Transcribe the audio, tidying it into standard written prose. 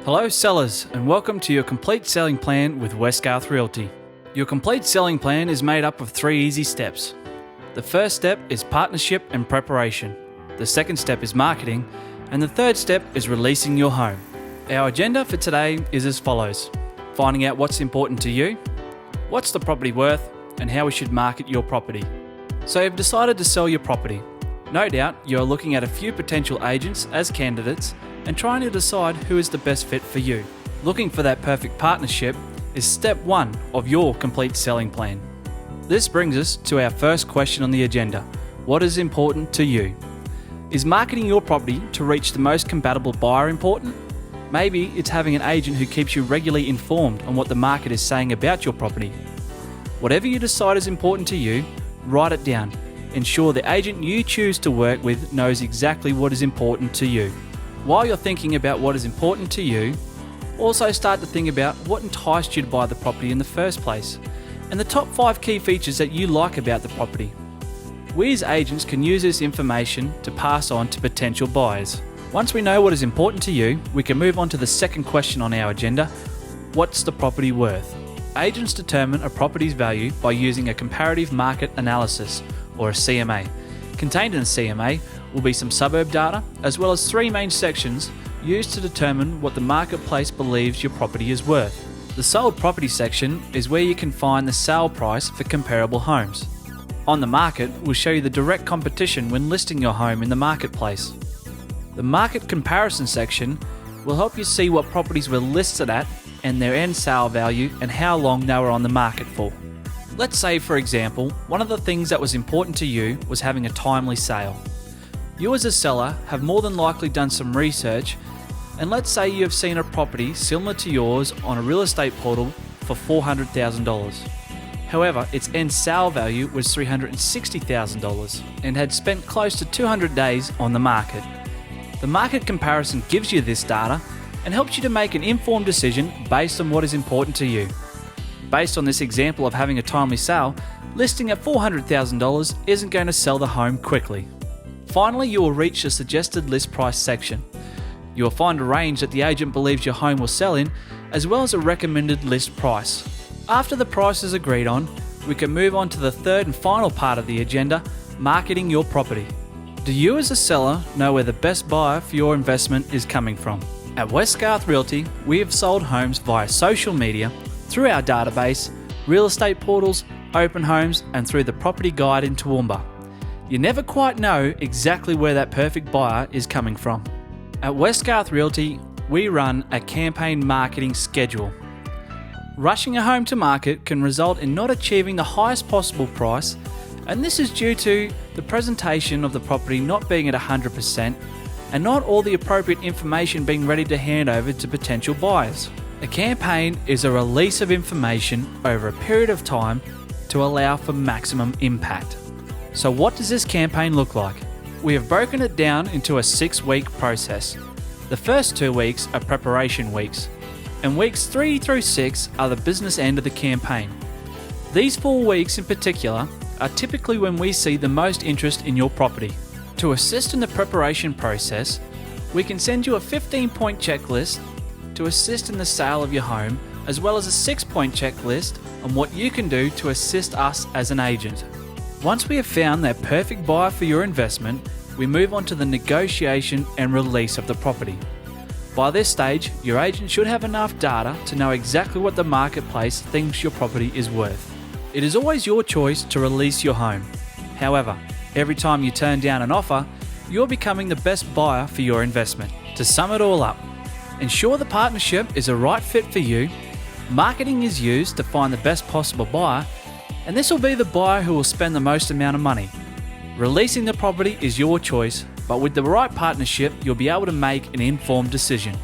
Hello sellers, and welcome to your complete selling plan with Westgarth Realty. Your complete selling plan is made up of 3 easy steps. The first step is partnership and preparation. The second step is marketing, and the third step is releasing your home. Our agenda for today is as follows: finding out what's important to you, what's the property worth, and how we should market your property. So you've decided to sell your property. No doubt you're looking at a few potential agents as candidates and trying to decide who is the best fit for you. Looking for that perfect partnership is step 1 of your complete selling plan. This brings us to our first question on the agenda. What is important to you? Is marketing your property to reach the most compatible buyer important? Maybe it's having an agent who keeps you regularly informed on what the market is saying about your property. Whatever you decide is important to you, write it down. Ensure the agent you choose to work with knows exactly what is important to you. While you're thinking about what is important to you, also start to think about what enticed you to buy the property in the first place, and the top 5 key features that you like about the property. We as agents can use this information to pass on to potential buyers. Once we know what is important to you, we can move on to the second question on our agenda: what's the property worth? Agents determine a property's value by using a comparative market analysis, or a CMA. Contained in a CMA will be some suburb data, as well as 3 main sections used to determine what the marketplace believes your property is worth. The sold property section is where you can find the sale price for comparable homes. On the market will show you the direct competition when listing your home in the marketplace. The market comparison section will help you see what properties were listed at and their end sale value and how long they were on the market for. Let's say, for example, one of the things that was important to you was having a timely sale. You as a seller have more than likely done some research, and let's say you have seen a property similar to yours on a real estate portal for $400,000. However, its end sale value was $360,000 and had spent close to 200 days on the market. The market comparison gives you this data and helps you to make an informed decision based on what is important to you. Based on this example of having a timely sale, listing at $400,000 isn't going to sell the home quickly. Finally, you will reach the suggested list price section. You will find a range that the agent believes your home will sell in, as well as a recommended list price. After the price is agreed on, we can move on to the third and final part of the agenda: marketing your property. Do you as a seller know where the best buyer for your investment is coming from? At Westgarth Realty, we have sold homes via social media, through our database, real estate portals, open homes, and through the property guide in Toowoomba. You never quite know exactly where that perfect buyer is coming from. At Westgarth Realty, we run a campaign marketing schedule. Rushing a home to market can result in not achieving the highest possible price, and this is due to the presentation of the property not being at 100% and not all the appropriate information being ready to hand over to potential buyers. A campaign is a release of information over a period of time to allow for maximum impact. So what does this campaign look like? We have broken it down into a 6-week process. The first 2 weeks are preparation weeks, and weeks 3 through 6 are the business end of the campaign. These 4 weeks in particular are typically when we see the most interest in your property. To assist in the preparation process, we can send you a 15-point checklist to assist in the sale of your home, as well as a 6-point checklist on what you can do to assist us as an agent. Once we have found that perfect buyer for your investment, we move on to the negotiation and release of the property. By this stage, your agent should have enough data to know exactly what the marketplace thinks your property is worth. It is always your choice to release your home. However, every time you turn down an offer, you're becoming the best buyer for your investment. To sum it all up, ensure the partnership is a right fit for you. Marketing is used to find the best possible buyer, and this will be the buyer who will spend the most amount of money. Releasing the property is your choice, but with the right partnership, you'll be able to make an informed decision.